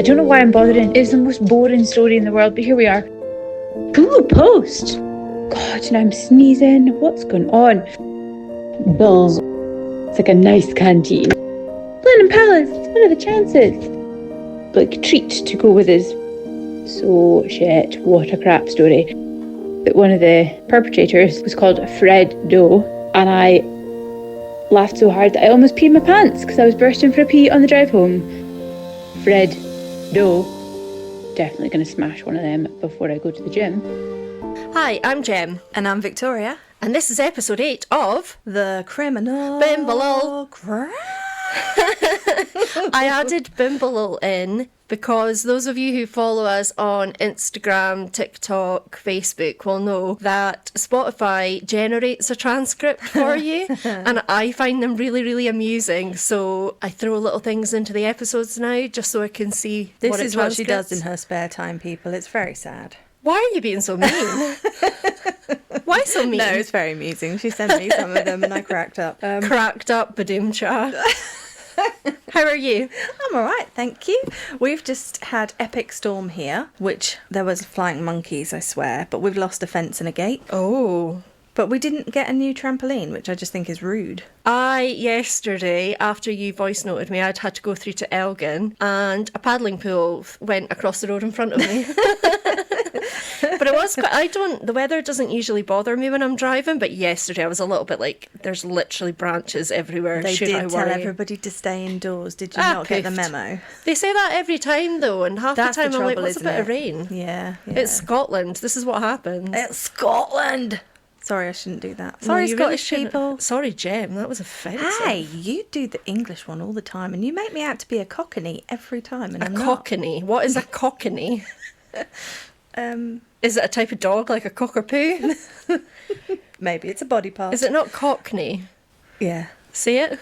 don't know why I'm bothering. It's the most boring story in the world, but here we are. Google Post. God, now I'm sneezing. What's going on? Bills. It's like a nice canteen. Blenheim Palace. What are the chances? Like, treat to go with us. So shit. What a crap story. But one of the perpetrators was called Fred Doe, and I laughed so hard that I almost peed my pants because I was bursting for a pee on the drive home. Fred Doe. Definitely going to smash one of them before I go to the gym. Hi, I'm Jem. And I'm Victoria. And this is episode 8 of The Criminal Bimbalol. Crime. I added Bimbalol in because those of you who follow us on Instagram, TikTok, Facebook will know that Spotify generates a transcript for you and I find them really, really amusing. So I throw little things into the episodes now just so I can see This is what she does in her spare time, people. It's very sad. Why are you being so mean? Why so mean? No, it's very amusing. She sent me some of them and I cracked up. Cracked up, Badoomcha. How are you? I'm all right, thank you. We've just had epic storm here, which there was flying monkeys, I swear, but we've lost a fence and a gate. Oh. But we didn't get a new trampoline, which I just think is rude. Yesterday, after you voice noted me, I'd had to go through to Elgin and a paddling pool went across the road in front of me. But it was quite, the weather doesn't usually bother me when I'm driving, but yesterday I was a little bit like, there's literally branches everywhere. They Should did I worry? tell everybody to stay indoors. Did you not get the memo? They say that every time though, and half That's the time the I'm like, trouble, what's a isn't bit of it? rain? Yeah. It's Scotland. This is what happens. It's Scotland. Sorry, I shouldn't do that. No, Sorry, you Scottish really people. Sorry, Jem, that was offensive. Hey, you do the English one all the time, and you make me out to be a cockney every time, and I'm not. Cockney? What is a cockney? Is it a type of dog, like a cockapoo? Maybe it's a body part. Is it not cockney? Yeah. Say it?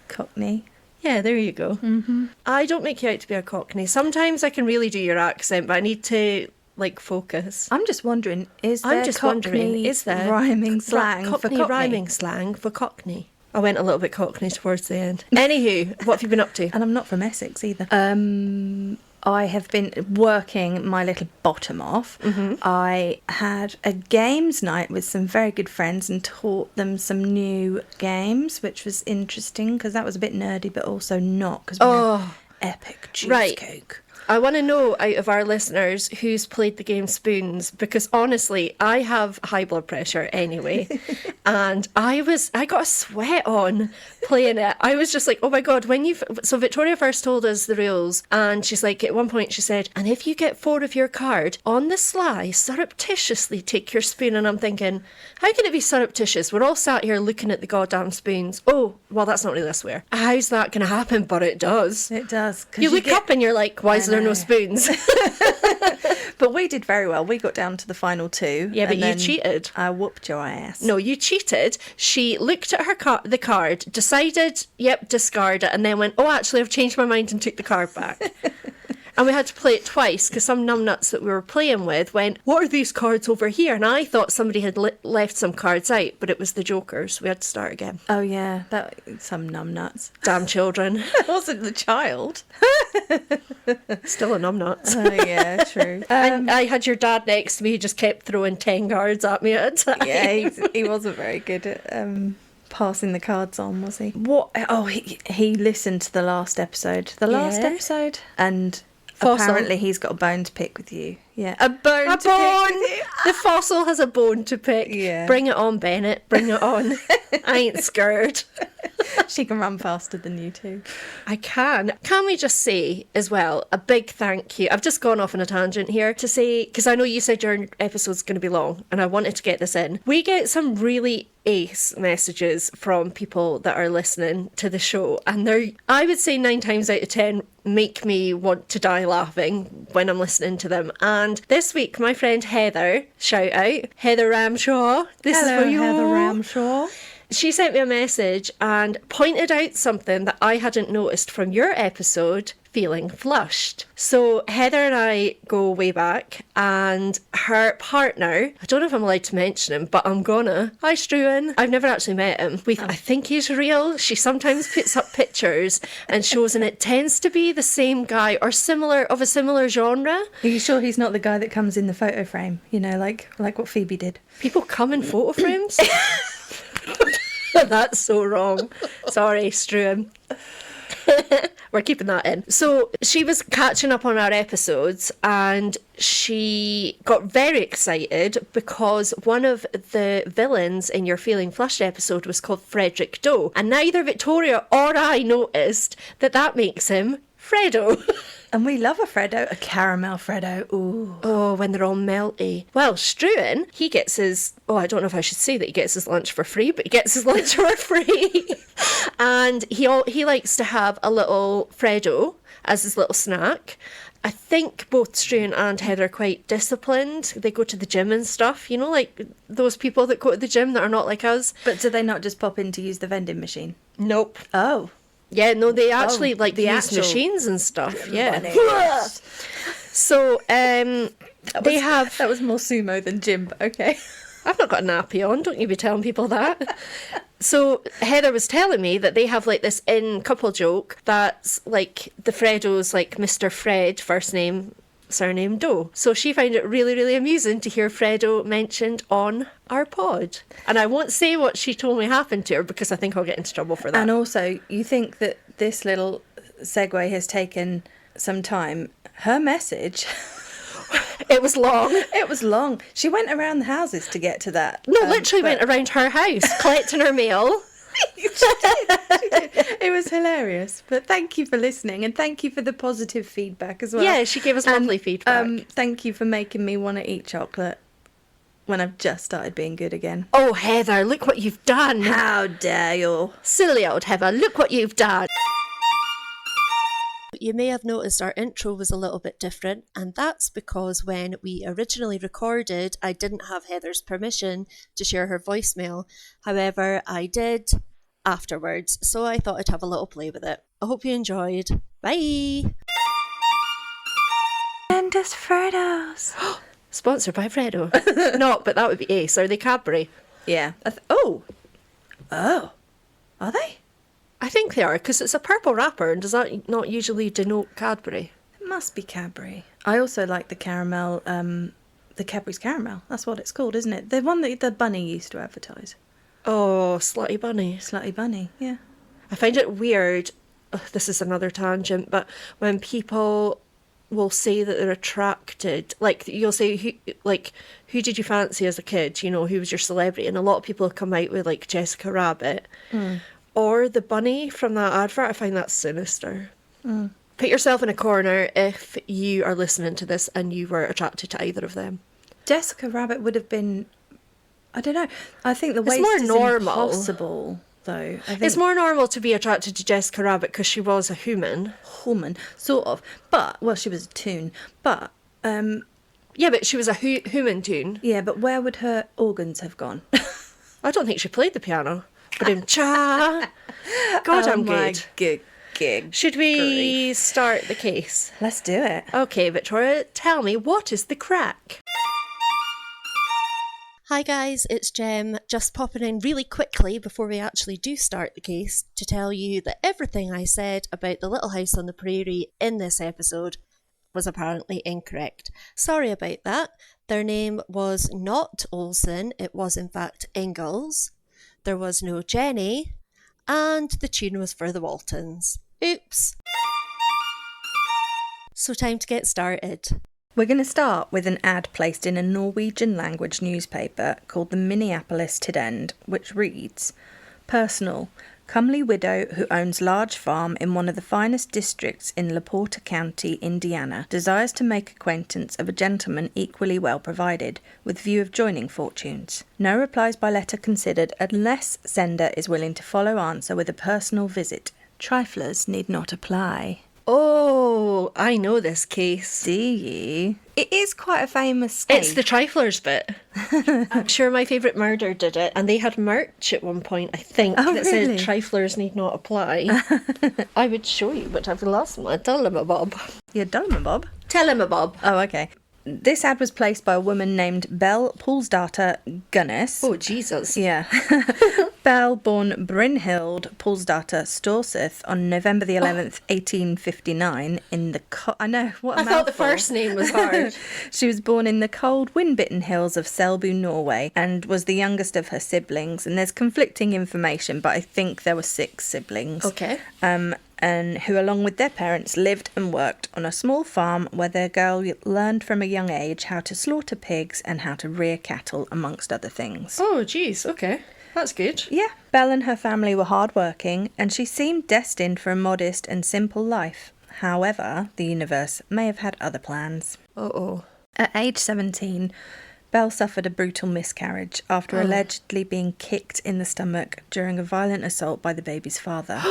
Cockney. Yeah, there you go. Mm-hmm. I don't make you out to be a cockney. Sometimes I can really do your accent, but I need to, focus. I'm just wondering, is there rhyming slang for cockney? Rhyming slang for cockney. I went a little bit cockney towards the end. Anywho, what have you been up to? And I'm not from Essex either. I have been working my little bottom off. Mm-hmm. I had a games night with some very good friends and taught them some new games, which was interesting because that was a bit nerdy, but also not because we had epic cheesecake. I want to know out of our listeners who's played the game Spoons, because honestly, I have high blood pressure anyway, and I got a sweat on playing it. I was just like, oh my God, so Victoria first told us the rules, and she's like, at one point she said, and if you get 4 of your card, on the sly, surreptitiously take your spoon, and I'm thinking, how can it be surreptitious? We're all sat here looking at the goddamn spoons. Oh, well, that's not really a swear. How's that going to happen? But it does. It does. You look up and you're like, why is there no spoons? But we did very well. We got down to the final 2. Yeah, but you cheated. I whooped your ass. No, you cheated. She looked at her the card, decided, yep, discard it, and then went, oh, actually, I've changed my mind and took the card back. And we had to play it twice because some numbnuts that we were playing with went, what are these cards over here? And I thought somebody had left some cards out, but it was the jokers. We had to start again. Oh, yeah. Some numbnuts. Damn children. It wasn't the child. Still a numbnut. Oh, yeah, true. And I had your dad next to me who just kept throwing 10 cards at me at a time. Yeah, he wasn't very good at passing the cards on, was he? What? Oh, he listened to the last episode. And Fossil. Apparently he's got a bone to pick with you. Yeah. A bone to pick with you. The fossil has a bone to pick. Yeah. Bring it on, Bennett. Bring it on. I ain't scared. She can run faster than you too. I can. Can we just say as well, a big thank you. I've just gone off on a tangent here to say, because I know you said your episode's going to be long and I wanted to get this in. We get some really ace messages from people that are listening to the show, and they're, I would say 9 times out of 10 make me want to die laughing when I'm listening to them. And this week my friend Heather, shout out Heather Ramshaw, this Hello, is for you. Heather Ramshaw. She sent me a message and pointed out something that I hadn't noticed from your episode feeling flushed. So Heather and I go way back, and her partner, I don't know if I'm allowed to mention him, but I'm gonna. Hi, Struan. I've never actually met him. I think he's real. She sometimes puts up pictures and shows, and it tends to be the same guy or of a similar genre. Are you sure he's not the guy that comes in the photo frame? You know, like what Phoebe did. People come in photo frames? That's so wrong. Sorry, Struan. We're keeping that in. So she was catching up on our episodes, and she got very excited because one of the villains in your Feeling Flushed episode was called Frederick Doe, and neither Victoria or I noticed that makes him Fredo. And we love a Freddo, a caramel Freddo. Ooh. Oh, when they're all melty. Well, Struan, he gets his... Oh, I don't know if I should say that he gets his lunch for free, but he gets his lunch for free. And he likes to have a little Freddo as his little snack. I think both Struan and Heather are quite disciplined. They go to the gym and stuff. You know, like those people that go to the gym that are not like us. But do they not just pop in to use the vending machine? Nope. Oh. Yeah, no, they actually the use actual machines and stuff. Yeah. Bunnies. So that was more sumo than gym, but okay. I've not got a nappy on, don't you be telling people that. So Heather was telling me that they have like this in-couple joke that's like the Freddo's like Mr. Fred, first name, surname Doe. So she found it really, really amusing to hear Freddo mentioned on our pod. And I won't say what she told me happened to her because I think I'll get into trouble for that. And also, you think that this little segue has taken some time. Her message... It was long. It was long. She went around the houses to get to that. No, literally went around her house, collecting her mail. She did. It was hilarious. But thank you for listening, and thank you for the positive feedback as well. Yeah, she gave us lovely feedback. Thank you for making me want to eat chocolate when I've just started being good again. Oh, Heather, look what you've done. How dare you? Silly old Heather, look what you've done. You may have noticed our intro was a little bit different, and that's because when we originally recorded, I didn't have Heather's permission to share her voicemail. However, I did afterwards, so I thought I'd have a little play with it. I hope you enjoyed. Bye! And us Freddos. Sponsored by Freddo. No, but that would be Ace. Are they Cadbury? Yeah. Oh. Are they? I think they are, because it's a purple wrapper, and does that not usually denote Cadbury? It must be Cadbury. I also like the caramel, the Cadbury's caramel. That's what it's called, isn't it? The one that the bunny used to advertise. Oh, Slutty Bunny. Slutty Bunny, yeah. I find it weird, this is another tangent, but when people will say that they're attracted, like you'll say, who did you fancy as a kid? You know, who was your celebrity? And a lot of people have come out with like Jessica Rabbit. Or the bunny from that advert. I find that sinister. Put yourself in a corner if you are listening to this and you were attracted to either of them. Jessica Rabbit would have been, I don't know. I think the waist more is normal. impossible, though. I think It's more normal to be attracted to Jessica Rabbit because she was a human. Human, sort of. But, well, she was a toon. But, Yeah, but she was a human tune. yeah, but where would her organs have gone? I don't think she played the piano. Cha. God, I'm good. Good gig. Should we start the case? Let's do it. Okay, Victoria, tell me, what is the crack? Hi guys, it's Jem, just popping in really quickly before we actually do start the case to tell you that everything I said about the Little House on the Prairie in this episode was apparently incorrect. Sorry about that. Their name was not Olsen, it was in fact Ingalls. There was no Jenny, and the tune was for the Waltons. Oops. So time to get started. We're going to start with an ad placed in a Norwegian-language newspaper called the Minneapolis Tidende, which reads, "Personal, comely widow who owns large farm in one of the finest districts in LaPorta County, Indiana, desires to make acquaintance of a gentleman equally well provided, with view of joining fortunes. No replies by letter considered unless sender is willing to follow answer with a personal visit. Triflers need not apply." Oh, I know this case. Do you? It is quite a famous case. It's the triflers bit. I'm sure My Favourite Murder did it, and they had merch at one point, I think, Oh, that really? said triflers need not apply. I would show you, but I've lost my. Tell him a bob. You're done, Bob. Tell him a bob. Oh, okay. This ad was placed by a woman named Belle Paulsdatter Gunnis. Oh, Jesus. Yeah. Belle, born Brynhild Paulsdatter Storseth on November the 11th, 1859, in the... I know, what a I thought the mouthful. first name was hard. She was born in the cold, wind-bitten hills of Selbu, Norway, and was the youngest of her siblings. And there's conflicting information, but I think there were 6 siblings. Okay. And who, along with their parents, lived and worked on a small farm where their girl learned from a young age how to slaughter pigs and how to rear cattle, amongst other things. Oh, geez. Okay. That's good. Yeah, Belle and her family were hardworking, and she seemed destined for a modest and simple life. However, the universe may have had other plans. Uh-oh. At age 17, Belle suffered a brutal miscarriage after allegedly being kicked in the stomach during a violent assault by the baby's father.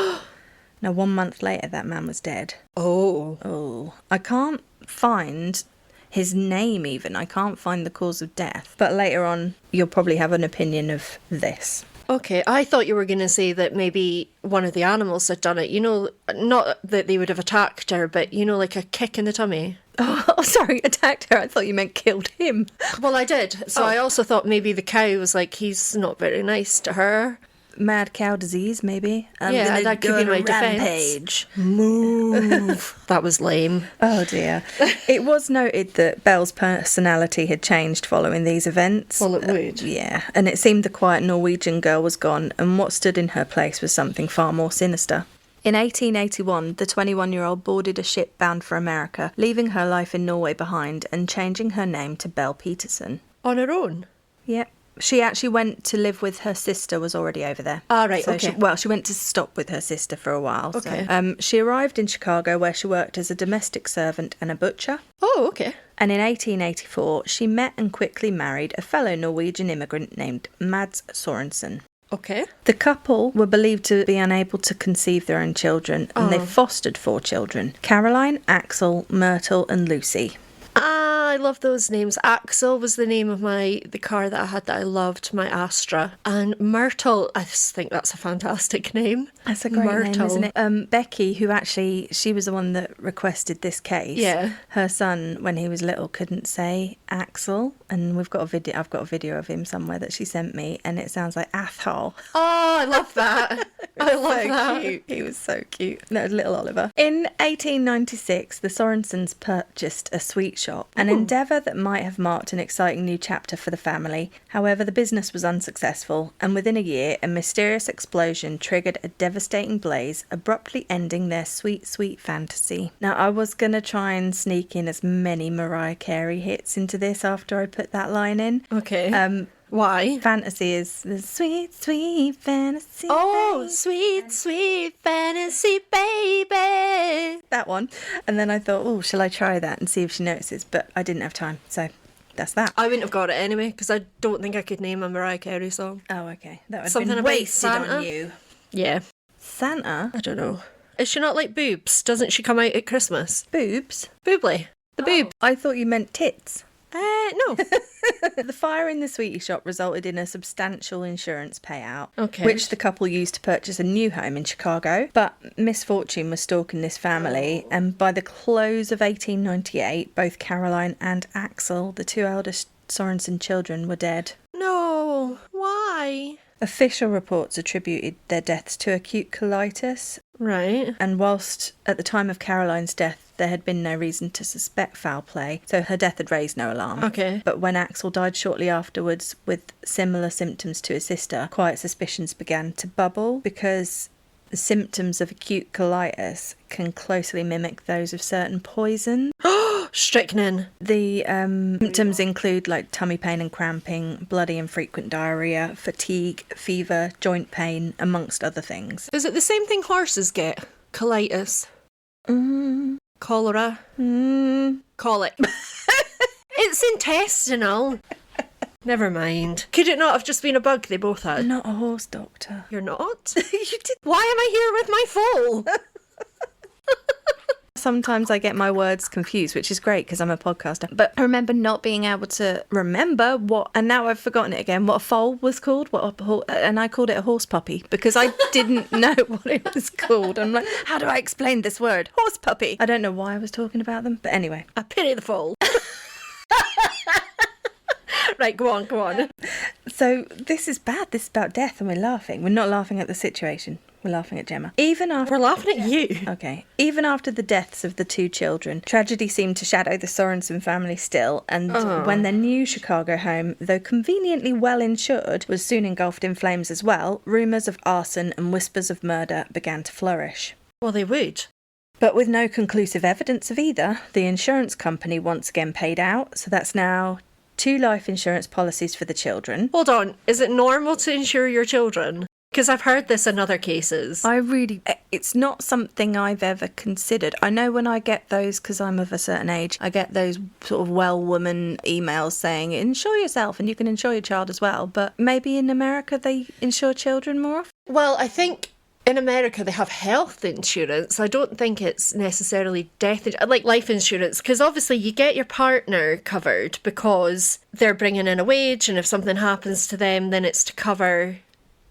Now, 1 month later, that man was dead. Oh. Oh, I can't find his name even. I can't find the cause of death. But later on, you'll probably have an opinion of this. Okay, I thought you were going to say that maybe one of the animals had done it. You know, not that they would have attacked her, but, you know, like a kick in the tummy. Oh, sorry, attacked her. I thought you meant killed him. Well, I did. So I also thought maybe the cow was like, he's not very nice to her. Mad cow disease, maybe. Yeah, that could be my defence. rampage. Move. That was lame. Oh dear. It was noted that Belle's personality had changed following these events. Well, it would. Yeah, and it seemed the quiet Norwegian girl was gone, and what stood in her place was something far more sinister. In 1881, the 21-year-old boarded a ship bound for America, leaving her life in Norway behind and changing her name to Belle Peterson. On her own? Yep. She actually went to live with her sister, was already over there. Ah, right, So okay. she went to stop with her sister for a while. Okay. So, she arrived in Chicago where she worked as a domestic servant and a butcher. Oh, okay. And in 1884, she met and quickly married a fellow Norwegian immigrant named Mads Sorensen. Okay. The couple were believed to be unable to conceive their own children, and they fostered 4 children: Caroline, Axel, Myrtle, and Lucy. Ah, I love those names. Axel was the name of the car that I had that I loved, my Astra. And Myrtle, I just think that's a fantastic name. That's a great name, isn't it? Becky, who actually, she was the one that requested this case. Yeah. Her son, when he was little, couldn't say Axel, and I've got a video of him somewhere that she sent me, and it sounds like Athol. Oh, I love that. I love that. Cute. He was so cute. That was little Oliver. In 1896, the Sorensens purchased a sweet shop, an endeavour that might have marked an exciting new chapter for the family. However, the business was unsuccessful, and within a year, a mysterious explosion triggered a devastating blaze, abruptly ending their sweet, sweet fantasy. Now, I was going to try and sneak in as many Mariah Carey hits into this after I put that line in. Okay. Why? Fantasy is the sweet, sweet fantasy. Oh, sweet, sweet fantasy baby. That one. And then I thought, oh, shall I try that and see if she notices? But I didn't have time, so that's that. I wouldn't have got it anyway, because I don't think I could name a Mariah Carey song. Oh, okay. That would have Something been about wasted Santa? on you. Yeah. Santa? I don't know. Is she not like Boobs? Doesn't she come out at Christmas? Boobs? Boobly. The boob. I thought you meant tits. No. The fire in the sweetie shop resulted in a substantial insurance payout, Okay. which the couple used to purchase a new home in Chicago. But misfortune was stalking this family, and by the close of 1898, both Caroline and Axel, the 2 eldest Sorensen children, were dead. No. Why? Official reports attributed their deaths to acute colitis, Right. and whilst at the time of Caroline's death there had been no reason to suspect foul play, so her death had raised no alarm. Okay. But when Axel died shortly afterwards with similar symptoms to his sister, quiet suspicions began to bubble, because the symptoms of acute colitis can closely mimic those of certain poison. Strychnine. The symptoms include like tummy pain and cramping, bloody and frequent diarrhea, fatigue, fever, joint pain, amongst other things. Is it the same thing horses get? Colitis. Cholera. Colic. It's intestinal. Never mind. Could it not have just been a bug they both had? I'm not a horse doctor. You're not? You did. Why am I here with my foal? Sometimes I get my words confused, which is great because I'm a podcaster. But I remember not being able to remember what, and now I've forgotten it again, what a foal was called, and I called it a horse puppy because I didn't know what it was called. I'm like, how do I explain this word? Horse puppy. I don't know why I was talking about them, but anyway. I pity the foal. Right, go on. So this is bad. This is about death, and we're laughing. We're not laughing at the situation. We're laughing at Gemma. We're laughing at you. Okay. Even after the deaths of the two children, tragedy seemed to shadow the Sorensen family still, and when their new Chicago home, though conveniently well insured, was soon engulfed in flames as well, rumours of arson and whispers of murder began to flourish. Well, they would. But with no conclusive evidence of either, the insurance company once again paid out, so that's now 2 life insurance policies for the children. Hold on, is it normal to insure your children? Because I've heard this in other cases. It's not something I've ever considered. I know when I get those, because I'm of a certain age, I get those sort of well woman emails saying, insure yourself and you can insure your child as well. But maybe in America they insure children more often? Well, I think in America they have health insurance. I don't think it's necessarily like life insurance, because obviously you get your partner covered because they're bringing in a wage, and if something happens to them, then it's to cover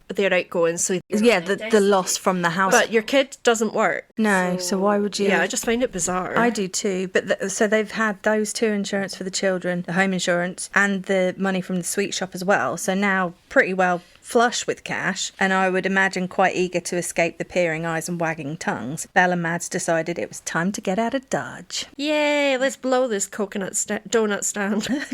their outgoings. So yeah, the loss from the house. But your kid doesn't work. No, so why would you? Yeah, I just find it bizarre. I do too. But so they've had those 2 insurance for the children, the home insurance, and the money from the sweet shop as well. So now pretty well flush with cash, and I would imagine quite eager to escape the peering eyes and wagging tongues. Belle and Mads decided it was time to get out of Dodge. Yay, let's blow this donut stand.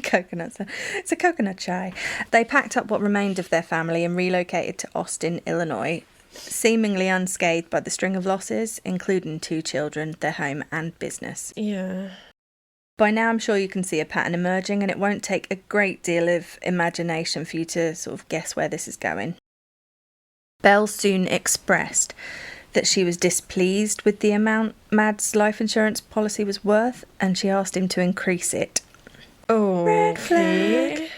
Coconut stand. It's a coconut chai. They packed up what remained of their family and relocated to Austin, Illinois, seemingly unscathed by the string of losses, including 2 children, their home and business. Yeah. By now, I'm sure you can see a pattern emerging, and it won't take a great deal of imagination for you to sort of guess where this is going. Belle soon expressed that she was displeased with the amount Mads' life insurance policy was worth, and she asked him to increase it. Oh, red flag.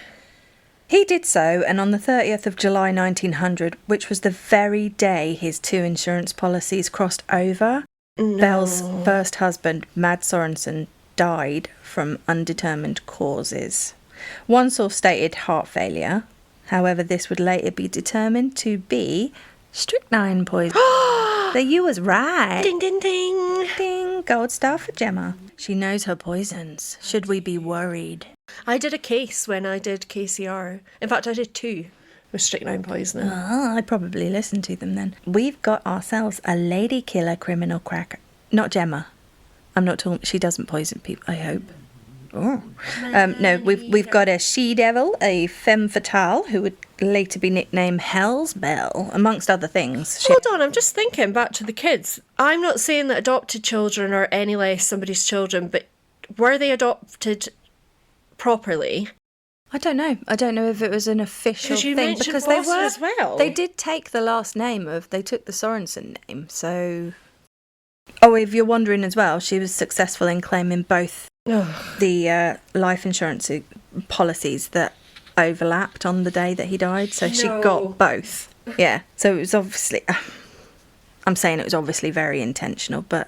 He did so, and on the 30th of July 1900, which was the very day his 2 insurance policies crossed over, Belle's first husband, Mads Sorensen, died from undetermined causes. One source stated heart failure. However, this would later be determined to be strychnine poisoning. So you was right. Ding, ding, ding. Ding. Gold star for Gemma. She knows her poisons. Should we be worried? I did a case when I did KCR. In fact, I did 2 with strychnine poisoning. I probably listened to them then. We've got ourselves a lady killer criminal cracker. Not Gemma. I'm not talking. She doesn't poison people, I hope. Oh. No, we've got a she-devil, a femme fatale, who would later be nicknamed Hell's Belle, amongst other things. Hold on, I'm just thinking back to the kids. I'm not saying that adopted children are any less somebody's children, but were they adopted properly? I don't know. I don't know if it was an official thing, because they were as well. They did take the last name of. They took the Sorensen name, so. Oh, if you're wondering as well, she was successful in claiming both the life insurance policies that overlapped on the day that he died. So she got both. Yeah. So it was obviously... I'm saying it was obviously very intentional, but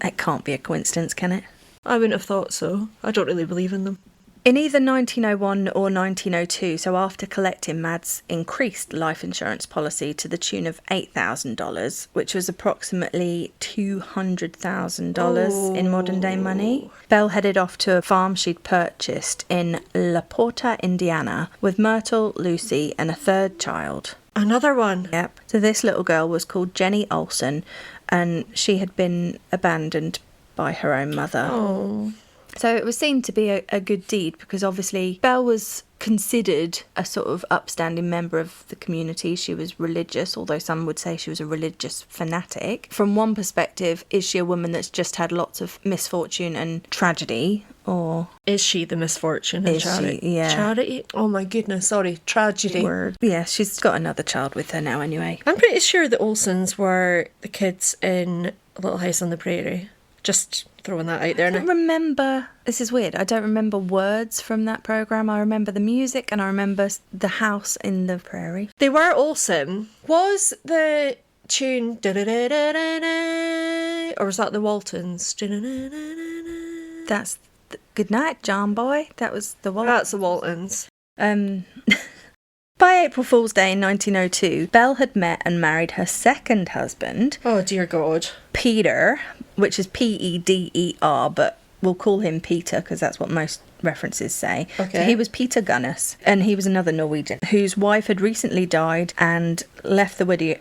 it can't be a coincidence, can it? I wouldn't have thought so. I don't really believe in them. In either 1901 or 1902, so after collecting, Mads increased life insurance policy to the tune of $8,000, which was approximately $200,000 in modern day money. Belle headed off to a farm she'd purchased in La Porta, Indiana, with Myrtle, Lucy, and a 3rd child. Another one? Yep. So this little girl was called Jenny Olsen, and she had been abandoned by her own mother. Oh. So it was seen to be a good deed, because obviously Belle was considered a sort of upstanding member of the community. She was religious, although some would say she was a religious fanatic. From one perspective, is she a woman that's just had lots of misfortune and tragedy, or... Is she the misfortune and charity? Yeah. Charity? Oh my goodness, sorry, tragedy. Word. Yeah, she's got another child with her now anyway. I'm pretty sure the Olsens were the kids in Little House on the Prairie. Just throwing that out there. I don't remember... This is weird. I don't remember words from that programme. I remember the music and I remember the house in the prairie. They were awesome. Was the tune it? Or was that the Waltons? That's Good Night, John Boy. That was the Waltons. That's the Waltons. By April Fool's Day in 1902, Belle had met and married her second husband, Oh, dear God. Peter, which is Peder, but we'll call him Peter because that's what most references say. Okay. So he was Peter Gunnes, and he was another Norwegian whose wife had recently died and left the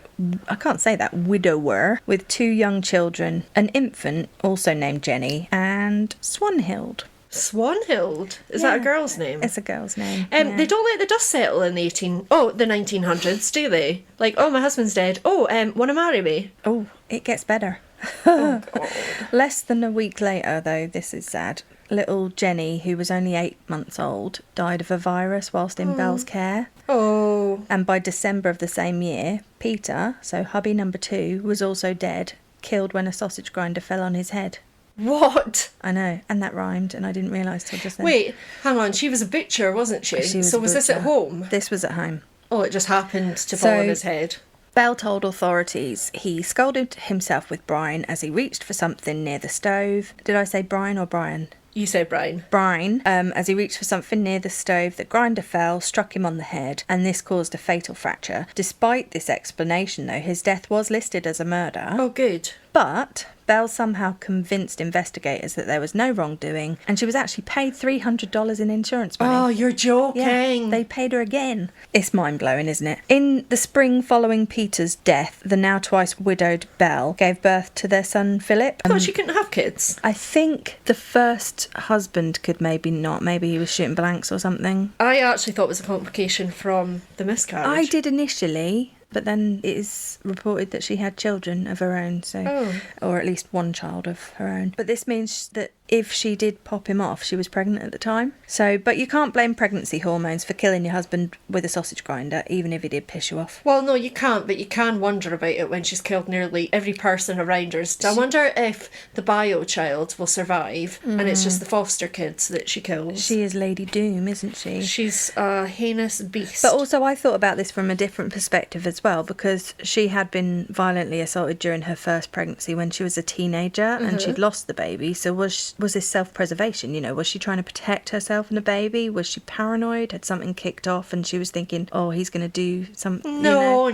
widower with 2 young children, an infant also named Jenny, and Swanhild. Swanhild? Is that a girl's name? It's a girl's name. They don't let the dust settle in the 1900s, do they? Like, oh, my husband's dead. Oh, want to marry me? Oh, it gets better. Oh, God. Less than a week later, though, this is sad, little Jenny, who was only 8 months old, died of a virus whilst in Belle's care. Oh. And by December of the same year, Peter, so hubby number 2, was also dead, killed when a sausage grinder fell on his head. What? I know, and that rhymed, and I didn't realise till just then. Wait, hang on. She was a butcher, wasn't she? Was this at home? This was at home. Oh, it just happened to fall on his head. Belle told authorities he scalded himself with brine as he reached for something near the stove. Did I say brine or Brian? You said Brian. Brine, as he reached for something near the stove, the grinder fell, struck him on the head, and this caused a fatal fracture. Despite this explanation, though, his death was listed as a murder. Oh, good. But Belle somehow convinced investigators that there was no wrongdoing, and she was actually paid $300 in insurance money. Oh, you're joking. Yeah, they paid her again. It's mind-blowing, isn't it? In the spring following Peter's death, the now twice widowed Belle gave birth to their son Philip. I thought she couldn't have kids. I think the first husband could maybe not. Maybe he was shooting blanks or something. I actually thought it was a complication from the miscarriage. I did initially, but then it is reported that she had children of her own, or at least one child of her own. But this means that if she did pop him off, she was pregnant at the time. But you can't blame pregnancy hormones for killing your husband with a sausage grinder, even if he did piss you off. Well, no, you can't, but you can wonder about it when she's killed nearly every person around her. So I wonder if the bio child will survive, and it's just the foster kids that she kills. She is Lady Doom, isn't she? She's a heinous beast. But also I thought about this from a different perspective as well, because she had been violently assaulted during her first pregnancy when she was a teenager, and she'd lost the baby. So was this self-preservation? Was she trying to protect herself and the baby? Was she paranoid? Had something kicked off and she was thinking, oh, he's going to do something? No.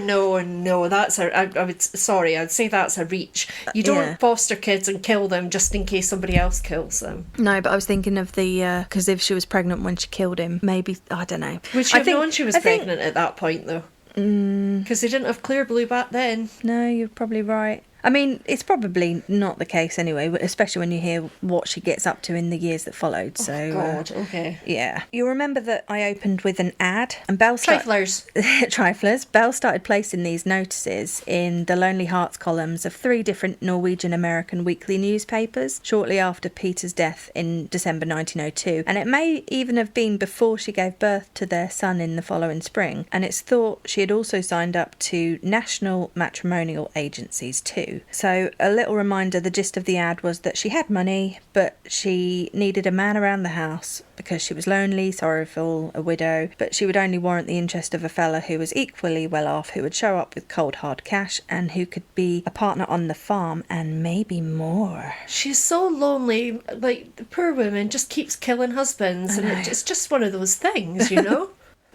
That's I'd say that's a reach. You don't foster kids and kill them just in case somebody else kills them. No, but I was thinking of because if she was pregnant when she killed him, maybe, I don't know. Would she have known she was pregnant at that point, though? Because they didn't have clear blue back then. No, you're probably right. I mean, it's probably not the case anyway, especially when you hear what she gets up to in the years that followed. So, oh, God, okay. Yeah. You'll remember that I opened with an ad, and Belle Triflers. Belle started placing these notices in the Lonely Hearts columns of 3 different Norwegian-American weekly newspapers shortly after Peter's death in December 1902. And it may even have been before she gave birth to their son in the following spring. And it's thought she had also signed up to national matrimonial agencies too. So a little reminder, the gist of the ad was that she had money, but she needed a man around the house because she was lonely, sorrowful, a widow, but she would only warrant the interest of a fella who was equally well off, who would show up with cold hard cash and who could be a partner on the farm and maybe more. She's so lonely. Like, the poor woman just keeps killing husbands, and it's just one of those things,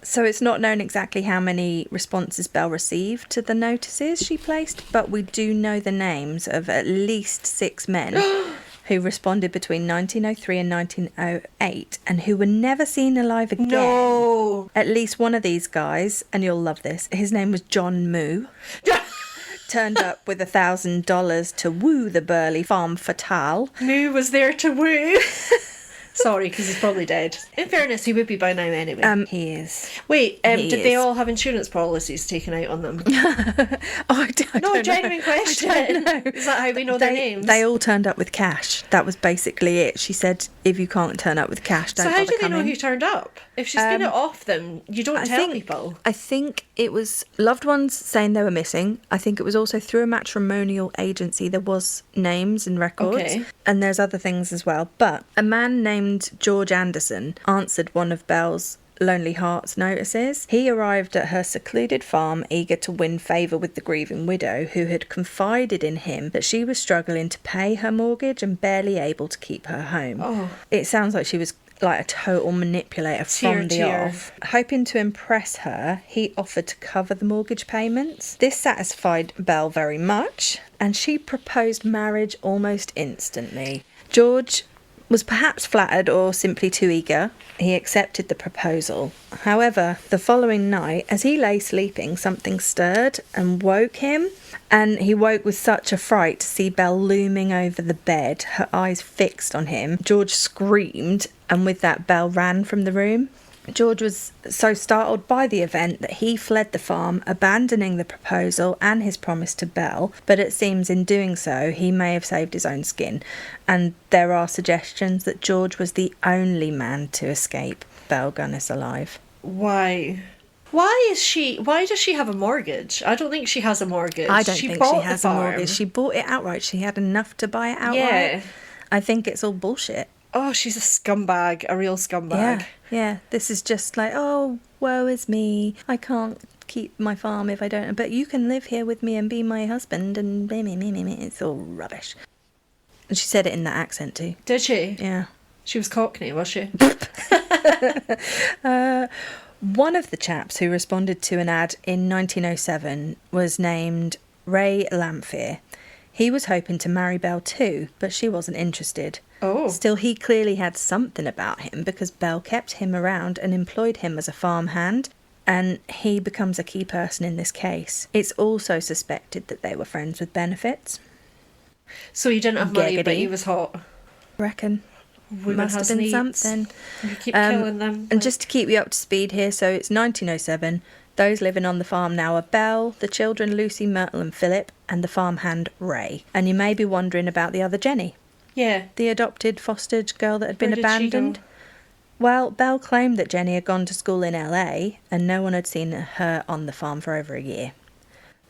So it's not known exactly how many responses Belle received to the notices she placed, but we do know the names of at least 6 men who responded between 1903 and 1908 and who were never seen alive again. No! At least one of these guys, and you'll love this, his name was John Moo, turned up with $1,000 to woo the burly femme fatale. Moo was there to woo. Sorry, because he's probably dead. In fairness, he would be by now anyway. He is. Wait, did they all have insurance policies taken out on them? I don't know. Genuine question. I don't know. Is that how we know their names? They all turned up with cash. That was basically it. She said, if you can't turn up with cash, don't bother coming. So how do they know who turned up? If she's going to off them, you don't tell people. I think it was loved ones saying they were missing. I think it was also through a matrimonial agency. There was names and records. Okay. And there's other things as well. But a man named George Anderson answered one of Belle's Lonely Hearts notices. He arrived at her secluded farm eager to win favour with the grieving widow, who had confided in him that she was struggling to pay her mortgage and barely able to keep her home. Oh. It sounds like she was like a total manipulator from the off. Hoping to impress her, he offered to cover the mortgage payments. This satisfied Belle very much, and she proposed marriage almost instantly. George was perhaps flattered or simply too eager. He accepted the proposal. However, the following night, as he lay sleeping, something stirred and woke him, and he woke with such a fright to see Belle looming over the bed, her eyes fixed on him. George screamed, and with that, Belle ran from the room. George was so startled by the event that he fled the farm, abandoning the proposal and his promise to Belle, but it seems in doing so he may have saved his own skin, and there are suggestions that George was the only man to escape Belle Gunness alive. Why? Why does she have a mortgage? I don't think she has a mortgage. I don't think she has a mortgage. She bought it outright. She had enough to buy it outright. Yeah. I think it's all bullshit. Oh, she's a scumbag, a real scumbag. Yeah. This is just like, oh, woe is me. I can't keep my farm if I don't. But you can live here with me and be my husband and me. It's all rubbish. And she said it in that accent too. Did she? Yeah. She was Cockney, was she? One of the chaps who responded to an ad in 1907 was named Ray Lamphere. He was hoping to marry Belle too, but she wasn't interested. Oh. Still, he clearly had something about him because Belle kept him around and employed him as a farmhand, and he becomes a key person in this case. It's also suspected that they were friends with benefits. So he didn't have money, but Giggity. he was hot. Reckon. Women Must have has been needs. something. You keep killing them. And just to keep you up to speed here, so it's 1907. Those living on the farm now are Belle, the children Lucy, Myrtle and Philip, and the farmhand Ray. And you may be wondering about the other Jenny. Yeah. The adopted fostered girl that had been Where did she abandoned. go? Well, Belle claimed that Jenny had gone to school in LA and no one had seen her on the farm for over a year.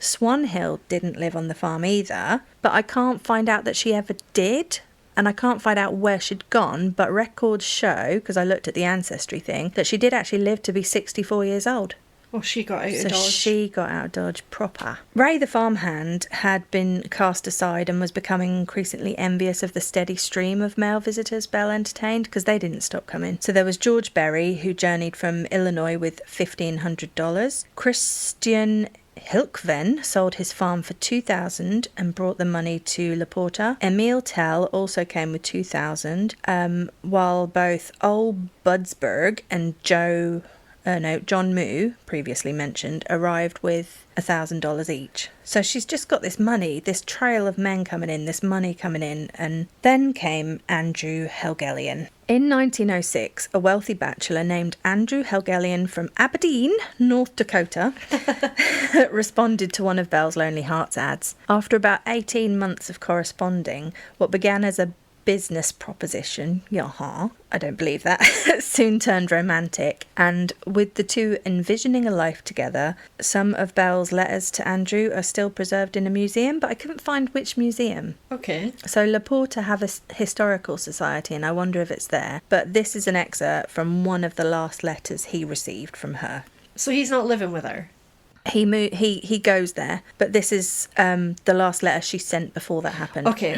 Swanhill didn't live on the farm either, but I can't find out that she ever did. And I can't find out where she'd gone, but records show, because I looked at the ancestry thing, that she did actually live to be 64 years old. Well, she got out of So Dodge. she got out of Dodge proper. Ray the farmhand had been cast aside and was becoming increasingly envious of the steady stream of male visitors Belle entertained, because they didn't stop coming. So there was George Berry, who journeyed from Illinois with $1,500. Christian Hilkven sold his farm for $2,000 and brought the money to Laporta. Emil Tell also came with $2,000, while both Ole Budsberg and John Moo, previously mentioned, arrived with $1,000 each. So she's just got this money, this trail of men coming in, this money coming in, and then came Andrew Helgelien. In 1906, a wealthy bachelor named Andrew Helgelien from Aberdeen, North Dakota, responded to one of Belle's Lonely Hearts ads. After about 18 months of corresponding, what began as a business proposition, I don't believe that, soon turned romantic, and with the two envisioning a life together, some of Belle's letters to Andrew are still preserved in a museum, but I couldn't find which museum. Okay. So Laporta have a historical society, and I wonder if it's there, but this is an excerpt from one of the last letters he received from her. So he's not living with her? He goes there, but this is the last letter she sent before that happened. Okay.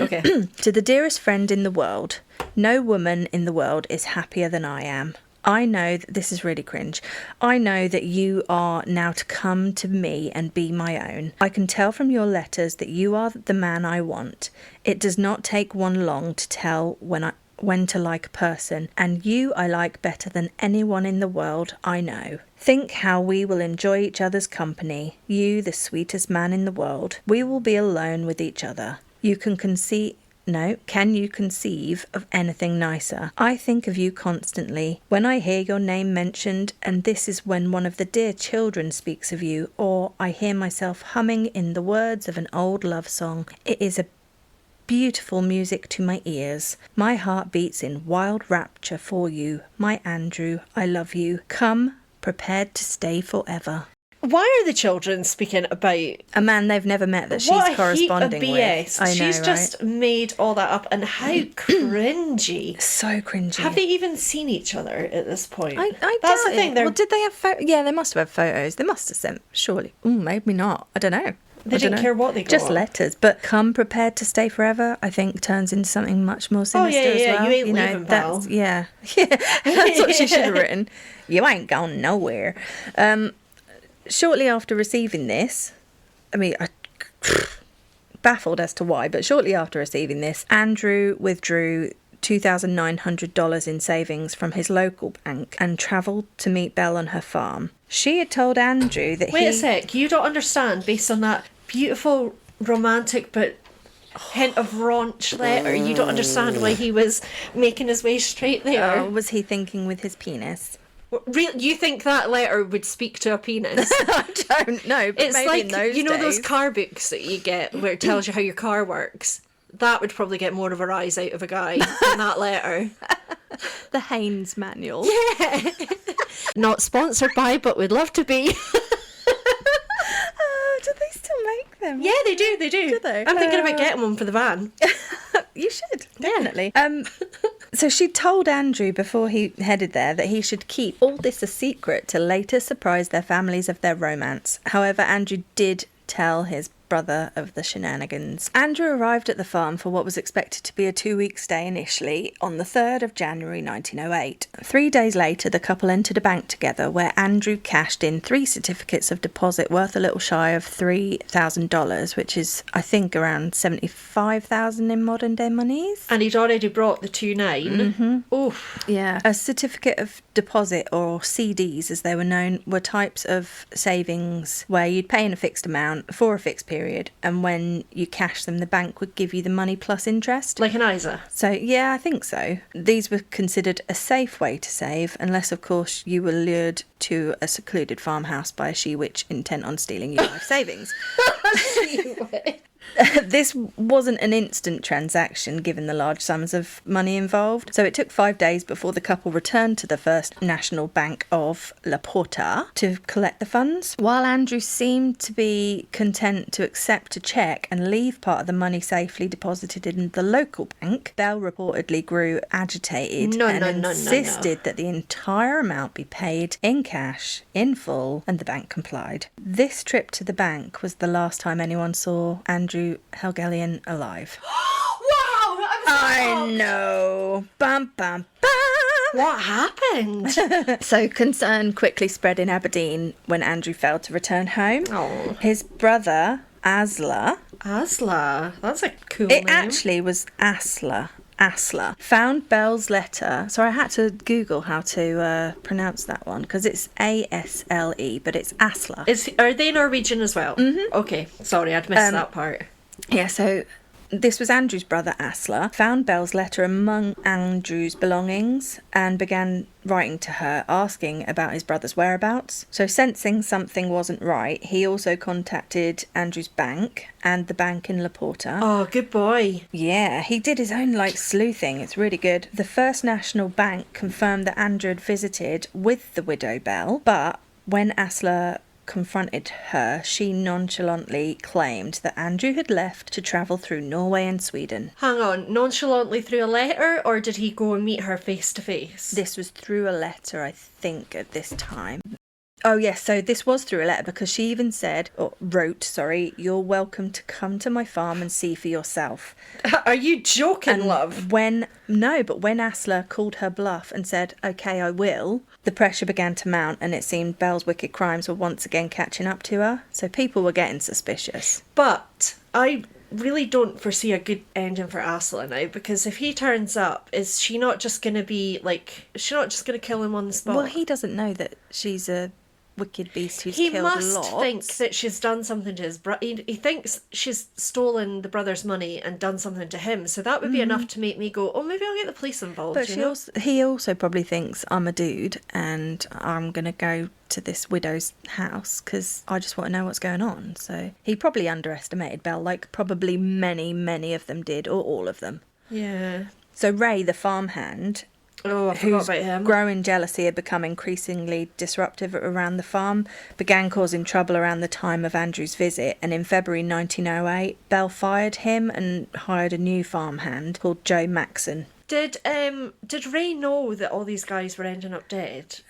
To the dearest friend in the world, no woman in the world is happier than I am. I know that this is really cringe. I know that you are now to come to me and be my own. I can tell from your letters that you are the man I want. It does not take one long to tell when to like a person, and you I like better than anyone in the world I know. Think how we will enjoy each other's company, you the sweetest man in the world. We will be alone with each other. Can you conceive of anything nicer? I think of you constantly. When I hear your name mentioned, and this is when one of the dear children speaks of you, or I hear myself humming in the words of an old love song, it is a beautiful music to my ears. My heart beats in wild rapture for you. My Andrew, I love you. Come, prepared to stay forever. Why are the children speaking about A man they've never met that she's what a heap of corresponding BS? with. I know, She's right? just made all that up, and how cringy. So cringy. Have they even seen each other at this point? I That's doubt the thing. it. They're Well, did they have Yeah, they must have had photos. They must have sent, surely. Maybe not. I don't know. They didn't care what they got. Just letters. But come prepared to stay forever, I think, turns into something much more sinister as well. You ain't leaving, pal. Yeah. That's what she should have written. You ain't going nowhere. Shortly after receiving this, baffled as to why, but shortly after receiving this, Andrew withdrew $2,900 in savings from his local bank and travelled to meet Belle on her farm. She had told Andrew that Wait a sec, you don't understand, based on that beautiful, romantic, but hint of raunch letter, you don't understand why he was making his way straight there. Was he thinking with his penis? You think that letter would speak to a penis? I don't know, but It's maybe like, in those you know those days. car books that you get where it tells you how your car works? That would probably get more of a rise out of a guy than that letter. The Haynes manual. Yeah. Not sponsored by, but we'd love to be. Do they still make them? Yeah, they do. Do they? I'm thinking about getting one for the van. You should, definitely. So she told Andrew before he headed there that he should keep all this a secret to later surprise their families of their romance. However, Andrew did tell his brother of the shenanigans. Andrew arrived at the farm for what was expected to be a 2-week stay initially on the 3rd of January 1908. 3 days later, the couple entered a bank together where Andrew cashed in 3 certificates of deposit worth a little shy of $3,000, which is, I think, around $75,000 in modern day monies. And he'd already brought the 2.9. Mm-hmm. Oof. Yeah. A certificate of deposit, or CDs as they were known, were types of savings where you'd pay in a fixed amount for a fixed period, and when you cash them, the bank would give you the money plus interest. Like an ISA. So, yeah, I think so. These were considered a safe way to save, unless, of course, you were lured to a secluded farmhouse by a she-witch intent on stealing your life savings. This wasn't an instant transaction given the large sums of money involved, so it took 5 days before the couple returned to the First National Bank of La Porta to collect the funds. While Andrew seemed to be content to accept a cheque and leave part of the money safely deposited in the local bank, Belle reportedly grew agitated and insisted that the entire amount be paid in cash, in full, and the bank complied. This trip to the bank was the last time anyone saw Andrew Helgelian alive. Wow! I know. Bum, bum, bum. What happened? So concern quickly spread in Aberdeen when Andrew failed to return home. Oh. His brother, Asla. Asla. That's a cool It name. actually was Asla. Found Belle's letter. So I had to Google how to pronounce that one because it's ASLE, but it's Asla. Are they Norwegian as well? Mm-hmm. Okay, sorry, I'd missed that part. Yeah, so this was Andrew's brother, Asla, found Belle's letter among Andrew's belongings and began writing to her, asking about his brother's whereabouts. So sensing something wasn't right, he also contacted Andrew's bank and the bank in La Porta. Oh, good boy. Yeah, he did his own, sleuthing. It's really good. The First National Bank confirmed that Andrew had visited with the widow Belle, but when Asla confronted her, she nonchalantly claimed that Andrew had left to travel through Norway and Sweden. Hang on, nonchalantly through a letter, or did he go and meet her face to face? This was through a letter, I think, at this time. Oh, yes, so this was through a letter because she even wrote, "You're welcome to come to my farm and see for yourself." Are you joking, love? When Asla called her bluff and said, "Okay, I will," the pressure began to mount and it seemed Belle's wicked crimes were once again catching up to her. So people were getting suspicious. But I really don't foresee a good ending for Asla now, because if he turns up, is she not just going to be is she not just going to kill him on the spot? Well, he doesn't know that she's a wicked beast who's he killed must lots. think that she's done something to his brother. He thinks she's stolen the brother's money and done something to him. So that would be enough to make me go, oh, maybe I'll get the police involved. But he also probably thinks I'm a dude and I'm going to go to this widow's house because I just want to know what's going on. So he probably underestimated Belle, like probably many, many of them did, or all of them. Yeah. So Ray, the farmhand, Oh, I forgot about him. growing jealousy had become increasingly disruptive around the farm, began causing trouble around the time of Andrew's visit, and in February 1908, Bell fired him and hired a new farmhand called Joe Maxon. Did Ray know that all these guys were ending up dead?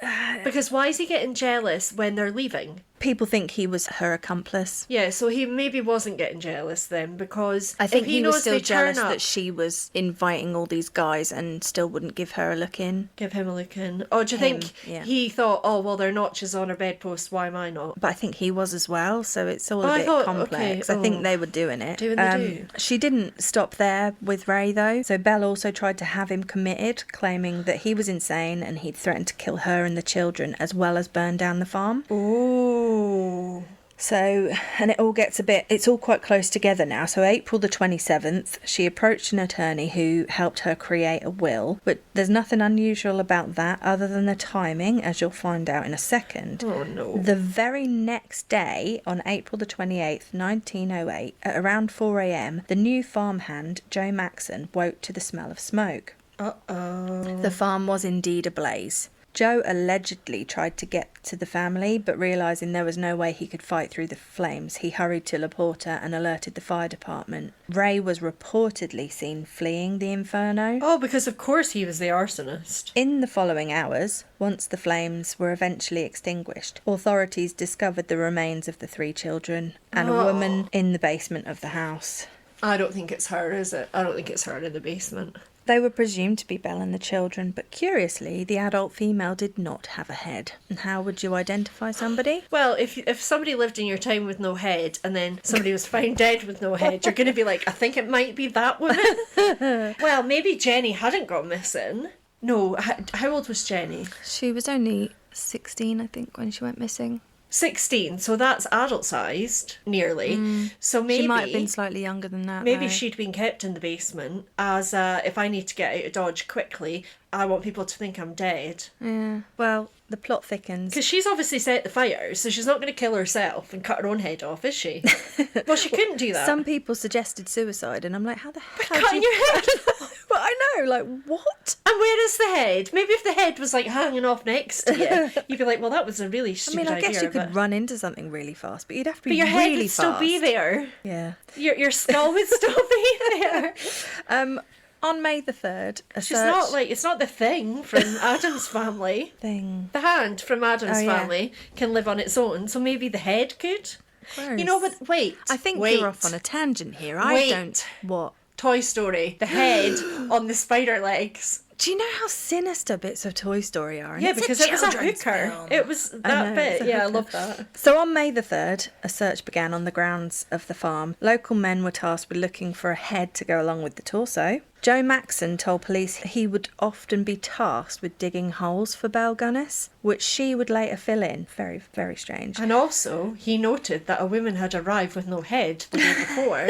Because why is he getting jealous when they're leaving? People think he was her accomplice. Yeah, so he maybe wasn't getting jealous then, because I think if he was knows still they turn jealous up, that she was inviting all these guys and still wouldn't give her a look in. give him a look in. Or do you think yeah. he thought, oh, well, they're notches on her bedpost, why am I not? But I think he was as well, so it's all Oh, a I bit thought, complex. okay, I think they were doing it. Doing the do. She didn't stop there with Ray, though. So Belle also tried to have him committed, claiming that he was insane and he'd threatened to kill her and the children, as well as burn down the farm. Oh. So, and it's all quite close together now. So April the 27th, she approached an attorney who helped her create a will, but there's nothing unusual about that other than the timing, as you'll find out in a second. Oh, no. The very next day, on April the 28th, 1908, at around 4 a.m, the new farmhand, Joe Maxon, woke to the smell of smoke. Uh-oh. The farm was indeed ablaze. Joe allegedly tried to get to the family, but realising there was no way he could fight through the flames, he hurried to La Porta and alerted the fire department. Ray was reportedly seen fleeing the inferno. Oh, because of course he was the arsonist. In the following hours, once the flames were eventually extinguished, authorities discovered the remains of the 3 children and a woman in the basement of the house. I don't think it's her, is it? I don't think it's her in the basement. They were presumed to be Belle and the children, but curiously, the adult female did not have a head. And how would you identify somebody? Well, if somebody lived in your town with no head and then somebody was found dead with no head, you're going to be like, I think it might be that woman. Well, maybe Jenny hadn't gone missing. No, how old was Jenny? She was only 16, I think, when she went missing. 16, so that's adult-sized, nearly. So maybe... She might have been slightly younger than that, Maybe though. she'd been kept in the basement as, if I need to get out of Dodge quickly, I want people to think I'm dead. Yeah, well, the plot thickens. Because she's obviously set the fire, so she's not going to kill herself and cut her own head off, is she? Well, she couldn't do that. Some people suggested suicide, and I'm like, how the hell Cutting your head off? But I know, like, what? And where is the head? Maybe if the head was, like, hanging off next to you, you'd be like, well, that was a really stupid idea. I guess you could run into something really fast, but you'd have to be But your really head would still be there. Yeah. Your skull would still be there. On May the 3rd, She's not like, it's not the thing from Adam's family. thing. The hand from Adam's Oh, yeah. family can live on its own, so maybe the head could. Gross. You know, but wait. I think wait. you're off on a tangent here. Wait. I don't. What? Toy Story, the head on the spider legs. Do you know how sinister bits of Toy Story are? And Yeah, it's because it was a children's hooker. film. It was I that know, bit. it's a Yeah, I hooker. love that. So on May the 3rd, a search began on the grounds of the farm. Local men were tasked with looking for a head to go along with the torso. Joe Maxon told police he would often be tasked with digging holes for Belle Gunnis, which she would later fill in. Very, very strange. And also, he noted that a woman had arrived with no head the day before.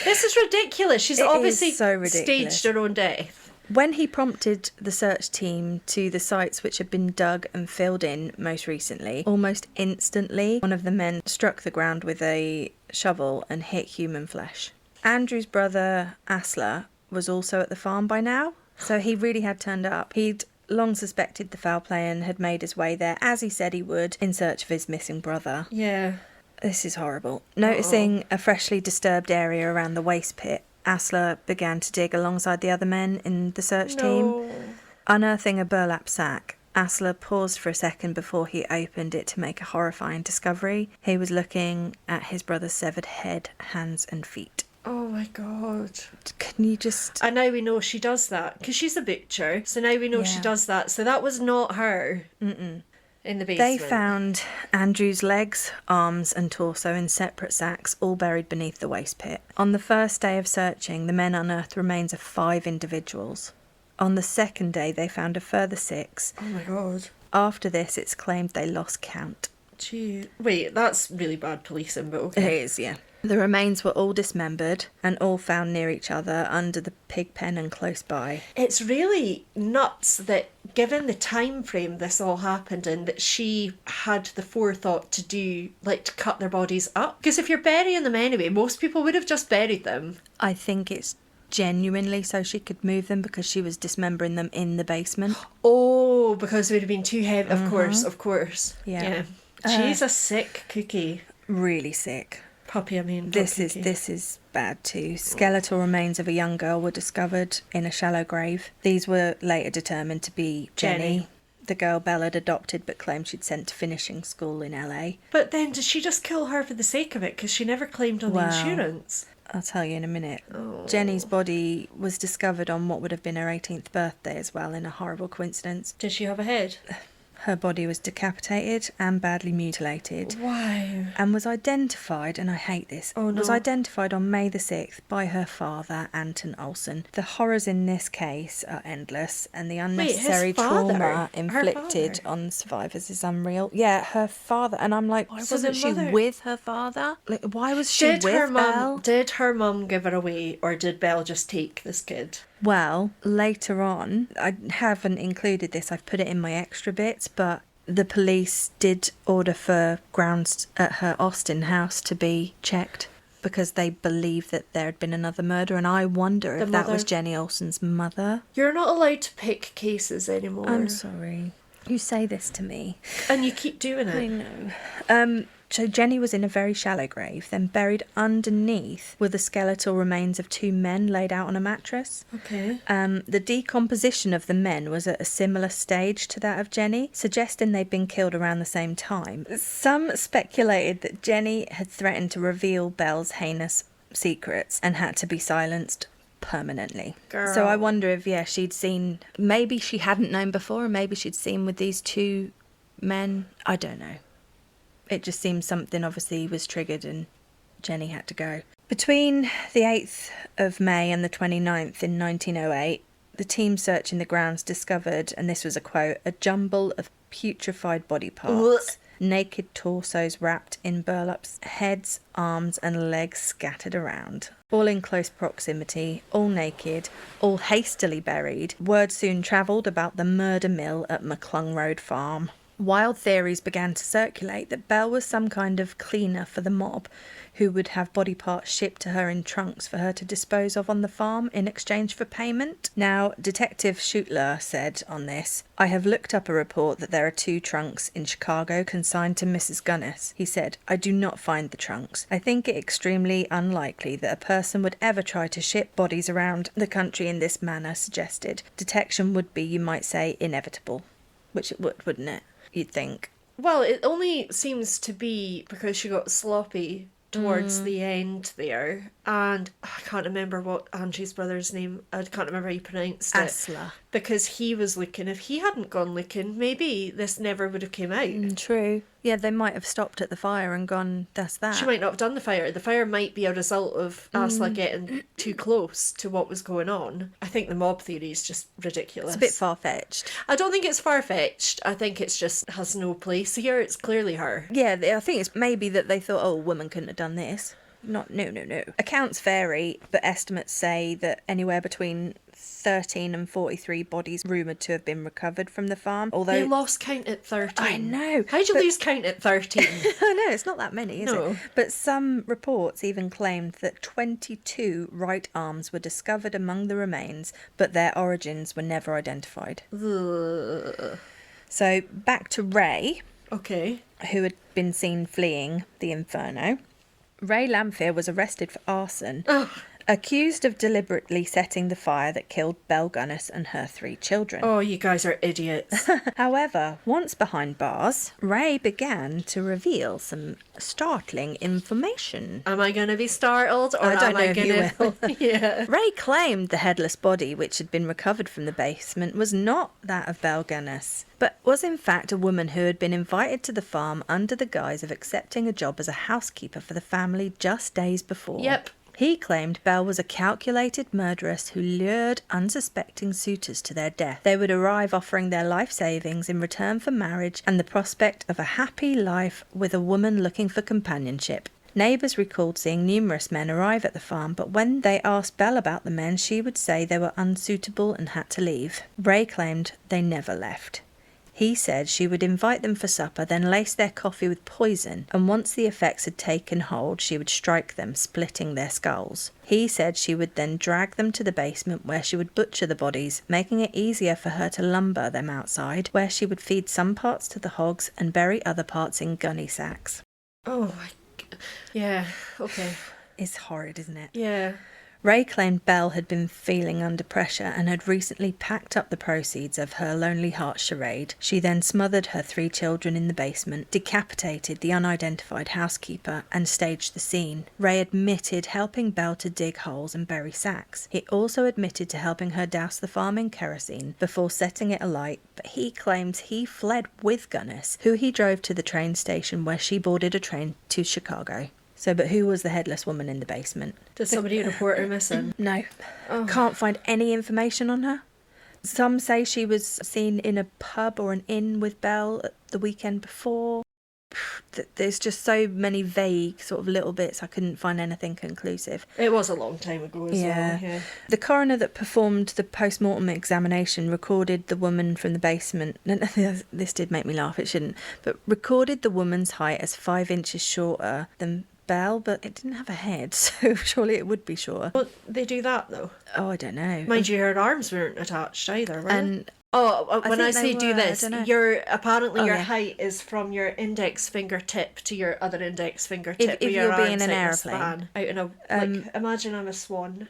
This is ridiculous. She's It is obviously so ridiculous. staged her own death. When he prompted the search team to the sites which had been dug and filled in most recently, almost instantly, one of the men struck the ground with a shovel and hit human flesh. Andrew's brother, Asler, was also at the farm by now, so he really had turned up. He'd long suspected the foul play and had made his way there, as he said he would, in search of his missing brother. Yeah. This is horrible. Noticing a freshly disturbed area around the waste pit, Asler began to dig alongside the other men in the search team. Unearthing a burlap sack, Asler paused for a second before he opened it to make a horrifying discovery. He was looking at his brother's severed head, hands and feet. Oh my god. Can you just... And now we know she does that, because she's a butcher, so now we know she Yeah. does that. So that was not her. In the They basement. found Andrew's legs, arms and torso in separate sacks, all buried beneath the waste pit. On the first day of searching, the men unearthed remains of 5 individuals. On the second day, they found a further 6. Oh my god. After this, it's claimed they lost count. Gee. Wait, that's really bad policing, but It okay. is, yeah. The remains were all dismembered and all found near each other under the pig pen and close by. It's really nuts that given the time frame this all happened in, that she had the forethought to do, like, to cut their bodies up. Because if you're burying them anyway, most people would have just buried them. I think it's genuinely so she could move them because she was dismembering them in the basement. Oh, because it would have been too heavy. Of course. Yeah. She's a sick cookie. Really sick. Puppy, I mean. This is bad too. Skeletal remains of a young girl were discovered in a shallow grave. These were later determined to be Jenny. The girl Belle had adopted but claimed she'd sent to finishing school in LA. But then did she just kill her for the sake of it? Because she never claimed on the insurance. I'll tell you in a minute. Oh. Jenny's body was discovered on what would have been her 18th birthday as well, in a horrible coincidence. Did she have a head? Her body was decapitated and badly mutilated. Wow. And was identified, and I hate this, was identified on May the 6th by her father, Anton Olsen. The horrors in this case are endless, and the unnecessary trauma inflicted on survivors is unreal. Yeah, her father, and I'm like, why wasn't she with her father? Like, why was she with Belle? Did her mum give her away, or did Belle just take this kid? Well, later on, I haven't included this, I've put it in my extra bits, but the police did order for grounds at her Austin house to be checked because they believed that there had been another murder, and I wonder if that was Jenny Olsen's mother. You're not allowed to pick cases anymore. I'm sorry. You say this to me. And you keep doing it. I know. So Jenny was in a very shallow grave, then buried underneath were the skeletal remains of 2 men laid out on a mattress. Okay. The decomposition of the men was at a similar stage to that of Jenny, suggesting they'd been killed around the same time. Some speculated that Jenny had threatened to reveal Belle's heinous secrets and had to be silenced permanently. Girl. So I wonder if, she'd seen, maybe she hadn't known before, and maybe she'd seen with these 2 men. I don't know. It just seems something obviously was triggered and Jenny had to go. Between the 8th of May and the 29th in 1908, the team searching the grounds discovered, and this was a quote, a jumble of putrefied body parts, naked torsos wrapped in burlaps, heads, arms and legs scattered around. All in close proximity, all naked, all hastily buried. Word soon travelled about the murder mill at McClung Road Farm. Wild theories began to circulate that Belle was some kind of cleaner for the mob who would have body parts shipped to her in trunks for her to dispose of on the farm in exchange for payment. Now, Detective Schutler said on this, I have looked up a report that there are 2 trunks in Chicago consigned to Mrs. Gunness. He said, I do not find the trunks. I think it extremely unlikely that a person would ever try to ship bodies around the country in this manner suggested. Detection would be, you might say, inevitable. Which it would, wouldn't it? You'd think. Well, it only seems to be because she got sloppy towards the end there, and I can't remember what Angie's brother's name, I can't remember how you pronounced it. Asla. Because he was looking. If he hadn't gone looking, maybe this never would have came out. True. Yeah, they might have stopped at the fire and gone, that's that. She might not have done the fire. The fire might be a result of Asla getting too close to what was going on. I think the mob theory is just ridiculous. It's a bit far-fetched. I don't think it's far-fetched. I think it's just has no place here. It's clearly her. Yeah, I think it's maybe that they thought, oh, a woman couldn't have done this. No. Accounts vary, but estimates say that anywhere between 13 and 43 bodies rumoured to have been recovered from the farm. Although they lost count at 13. I know. How'd you lose count at 13? I know, it's not that many, is it? But some reports even claimed that 22 right arms were discovered among the remains, but their origins were never identified. Ugh. So back to Ray. Okay. Who had been seen fleeing the inferno. Ray Lamphere was arrested for arson, accused of deliberately setting the fire that killed Belle Gunness and her 3 children. Oh, you guys are idiots. However, once behind bars, Ray began to reveal some startling information. Am I going to be startled? Or I don't know if you will. Yeah. Ray claimed the headless body which had been recovered from the basement was not that of Belle Gunness, but was in fact a woman who had been invited to the farm under the guise of accepting a job as a housekeeper for the family just days before. Yep. He claimed Belle was a calculated murderess who lured unsuspecting suitors to their death. They would arrive offering their life savings in return for marriage and the prospect of a happy life with a woman looking for companionship. Neighbours recalled seeing numerous men arrive at the farm, but when they asked Belle about the men, she would say they were unsuitable and had to leave. Ray claimed they never left. He said she would invite them for supper, then lace their coffee with poison, and once the effects had taken hold, she would strike them, splitting their skulls. He said she would then drag them to the basement where she would butcher the bodies, making it easier for her to lumber them outside, where she would feed some parts to the hogs and bury other parts in gunny sacks. Oh my yeah, okay. It's horrid, isn't it? Yeah. Ray claimed Belle had been feeling under pressure and had recently packed up the proceeds of her Lonely Heart charade. She then smothered her 3 children in the basement, decapitated the unidentified housekeeper, and staged the scene. Ray admitted helping Belle to dig holes and bury sacks. He also admitted to helping her douse the farm in kerosene before setting it alight, but he claims he fled with Gunnis, who he drove to the train station where she boarded a train to Chicago. So, but who was the headless woman in the basement? Did somebody report her missing? No. Oh. Can't find any information on her. Some say she was seen in a pub or an inn with Belle the weekend before. There's just so many vague sort of little bits. I couldn't find anything conclusive. It was a long time ago as well. Yeah. The coroner that performed the post-mortem examination recorded the woman from the basement. This did make me laugh, it shouldn't. But recorded the woman's height as 5 inches shorter than Belle, but it didn't have a head, so surely it would be shorter. Well, they do that though. Oh, I don't know. Mind you, her arms weren't attached either, were And they? Oh, when I say think do they were, this, I don't know. your your yeah. height is from your index fingertip to your other index fingertip. If with your you're being arms an out in a aeroplane. span, out in a like, imagine I'm a swan.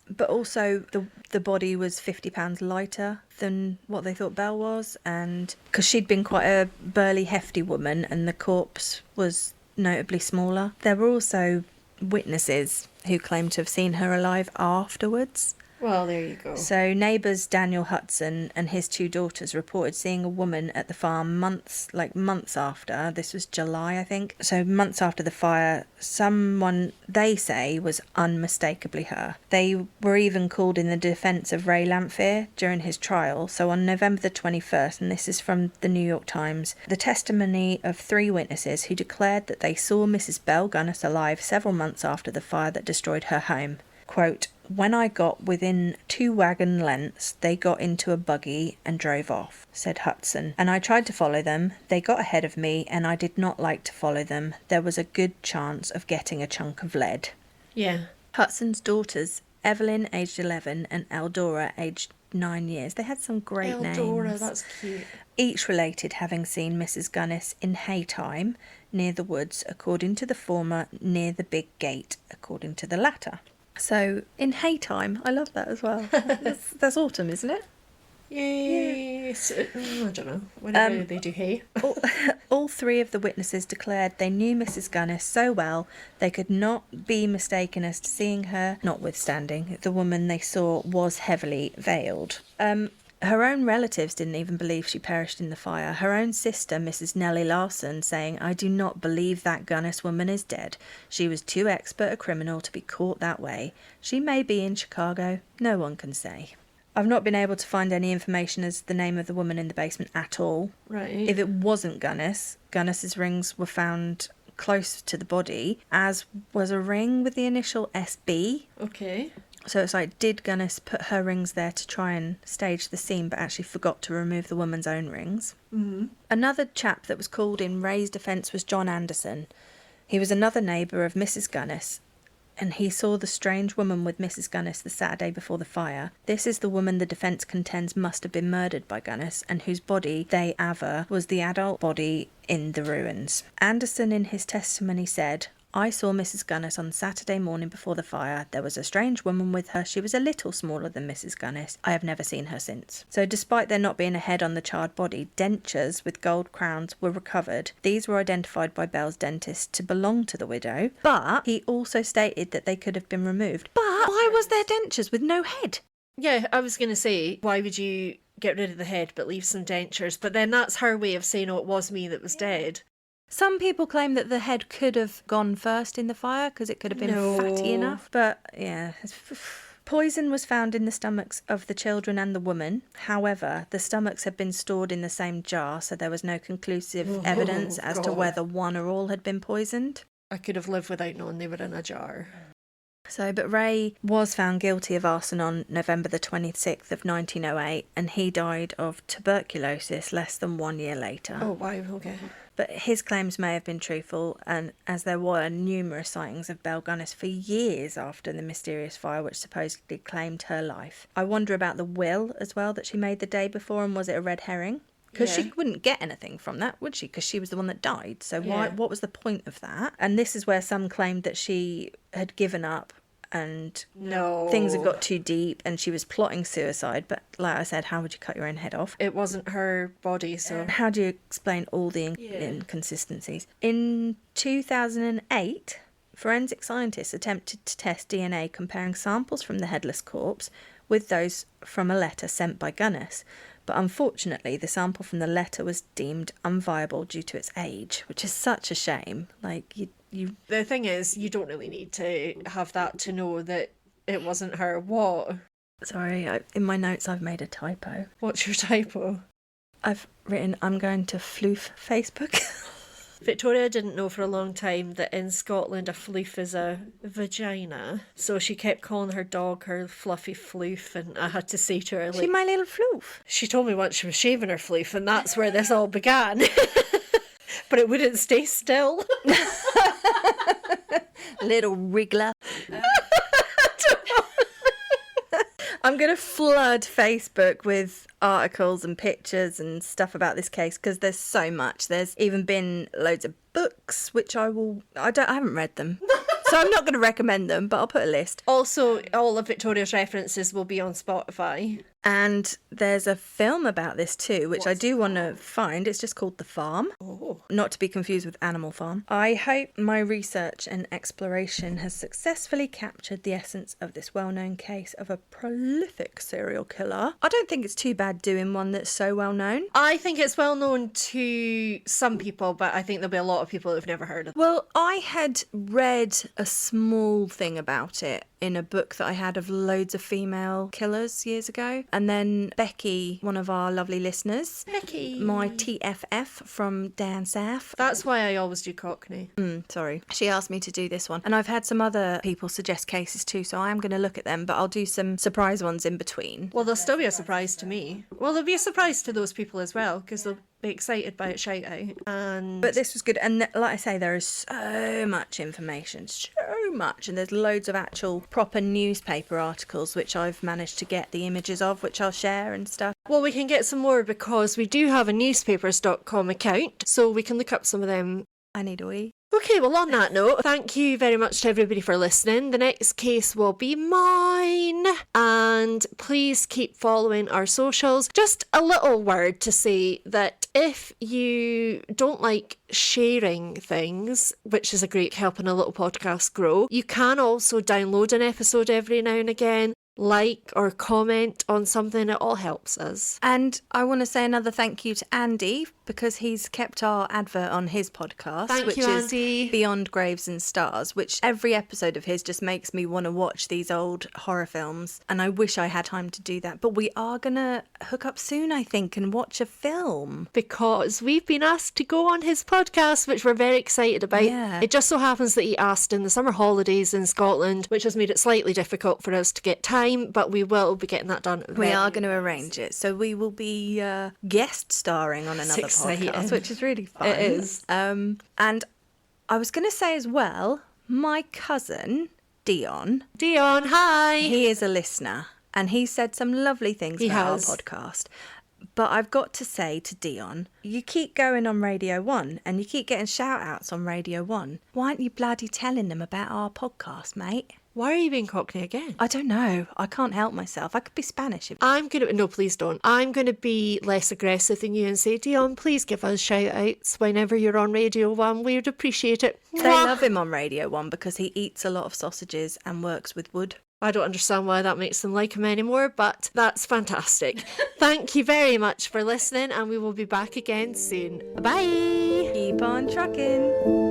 But also the body was £50 lighter than what they thought Belle was, and because she'd been quite a burly, hefty woman, and the corpse was notably smaller. There were also witnesses who claimed to have seen her alive afterwards. Well, there you go. So neighbours Daniel Hudson and his 2 daughters reported seeing a woman at the farm months after. This was July, I think. So months after the fire, someone they say was unmistakably her. They were even called in the defence of Ray Lamphere during his trial. So on November the 21st, and this is from the New York Times, the testimony of 3 witnesses who declared that they saw Mrs. Belle Gunnis alive several months after the fire that destroyed her home. Quote, "When I got within 2 wagon lengths, they got into a buggy and drove off," said Hudson. "And I tried to follow them. They got ahead of me and I did not like to follow them. There was a good chance of getting a chunk of lead." Yeah. Hudson's daughters, Evelyn, aged 11, and Eldora, aged 9 years. They had some great names. Eldora, that's cute. Each related having seen Mrs. Gunnis in haytime near the woods, according to the former, near the big gate, according to the latter. So, in haytime, I love that as well. That's autumn, isn't it? Yes. I don't know. Whenever they do hay. All 3 of the witnesses declared they knew Mrs. Gunnis so well they could not be mistaken as to seeing her, notwithstanding the woman they saw was heavily veiled. Her own relatives didn't even believe she perished in the fire. Her own sister, Mrs. Nellie Larson, saying, "I do not believe that Gunnis woman is dead. She was too expert a criminal to be caught that way. She may be in Chicago. No one can say." I've not been able to find any information as the name of the woman in the basement at all. Right. If it wasn't Gunnis's rings were found close to the body, as was a ring with the initial SB. Okay. So it's like, did Gunnis put her rings there to try and stage the scene, but actually forgot to remove the woman's own rings? Mm-hmm. Another chap that was called in Ray's defence was John Anderson. He was another neighbour of Mrs. Gunnis, and he saw the strange woman with Mrs. Gunnis the Saturday before the fire. This is the woman the defence contends must have been murdered by Gunnis, and whose body, they aver, was the adult body in the ruins. Anderson in his testimony said, "I saw Mrs. Gunnis on Saturday morning before the fire. There was a strange woman with her. She was a little smaller than Mrs. Gunnis. I have never seen her since." So despite there not being a head on the charred body, dentures with gold crowns were recovered. These were identified by Belle's dentist to belong to the widow, but he also stated that they could have been removed. But why was there dentures with no head? Yeah, I was going to say, why would you get rid of the head but leave some dentures? But then that's her way of saying, "Oh, it was me that was dead." Some people claim that the head could have gone first in the fire because it could have been fatty enough. But, yeah. Poison was found in the stomachs of the children and the woman. However, the stomachs had been stored in the same jar, so there was no conclusive evidence as to whether one or all had been poisoned. I could have lived without knowing they were in a jar. But Ray was found guilty of arson on November the 26th of 1908, and he died of tuberculosis less than 1 year later. Oh, wow, okay. But his claims may have been truthful, and as there were numerous sightings of Belle Gunness for years after the mysterious fire which supposedly claimed her life. I wonder about the will as well that she made the day before, and was it a red herring? Because she wouldn't get anything from that, would she? Because she was the one that died. So what was the point of that? And this is where some claimed that she had given up and things had got too deep and she was plotting suicide. But like I said, how would you cut your own head off? It wasn't her body, so... How do you explain all the inconsistencies? In 2008, forensic scientists attempted to test DNA comparing samples from the headless corpse with those from a letter sent by Gunness. But unfortunately, the sample from the letter was deemed unviable due to its age, which is such a shame. Like, you... The thing is, you don't really need to have that to know that it wasn't her. What? Sorry, in my notes I've made a typo. What's your typo? I've written, I'm going to floof Facebook. Victoria didn't know for a long time that in Scotland a floof is a vagina. So she kept calling her dog her fluffy floof, and I had to say to her, like... She my little floof. She told me once she was shaving her floof, and that's where this all began. But it wouldn't stay still. Little wriggler. I'm going to flood Facebook with articles and pictures and stuff about this case because there's so much. There's even been loads of books, which I haven't read them. So I'm not going to recommend them, but I'll put a list. Also, all of Victoria's references will be on Spotify. And there's a film about this too, which I do want to find. It's just called The Farm. Oh. Not to be confused with Animal Farm. I hope my research and exploration has successfully captured the essence of this well-known case of a prolific serial killer. I don't think it's too bad doing one that's so well known. I think it's well known to some people, but I think there'll be a lot of people who've never heard of it. Well, I had read a small thing about it in a book that I had of loads of female killers years ago. And then Becky, one of our lovely listeners, Becky, my TFF from down south. That's why I always do Cockney. Sorry. She asked me to do this one. And I've had some other people suggest cases too, so I am going to look at them, but I'll do some surprise ones in between. Well, they'll still be a surprise to me. Well, there'll be a surprise to those people as well, because they'll be excited by it shout out. But this was good. And like I say, there is so much information, so much. And there's loads of actual proper newspaper articles, which I've managed to get the images of, which I'll share and stuff. Well, we can get some more because we do have a newspapers.com account, so we can look up some of them. I need a wee. Okay, well, on that note, thank you very much to everybody for listening. The next case will be mine. And please keep following our socials. Just a little word to say that if you don't like sharing things, which is a great help in a little podcast grow, you can also download an episode every now and again. Like or comment on something, it all helps us. And I want to say another thank you to Andy because he's kept our advert on his podcast, which is Beyond Graves and Stars, which every episode of his just makes me want to watch these old horror films. And I wish I had time to do that. But we are going to hook up soon, I think, and watch a film. Because we've been asked to go on his podcast, which we're very excited about. Yeah. It just so happens that he asked in the summer holidays in Scotland, which has made it slightly difficult for us to get time, but we will be getting that done. We are going to arrange it. So we will be guest starring on another podcast, which is really fun. It is. And I was going to say as well, my cousin, Dion, hi. He is a listener and he said some lovely things about our podcast. But I've got to say to Dion, you keep going on Radio 1 and you keep getting shout outs on Radio 1. Why aren't you bloody telling them about our podcast, mate? Why are you being Cockney again? I don't know. I can't help myself. I could be Spanish. No, please don't. I'm going to be less aggressive than you and say, Dion, please give us shout outs whenever you're on Radio 1. We would appreciate it. They love him on Radio 1 because he eats a lot of sausages and works with wood. I don't understand why that makes them like him anymore, but that's fantastic. Thank you very much for listening, and we will be back again soon. Bye. Keep on trucking.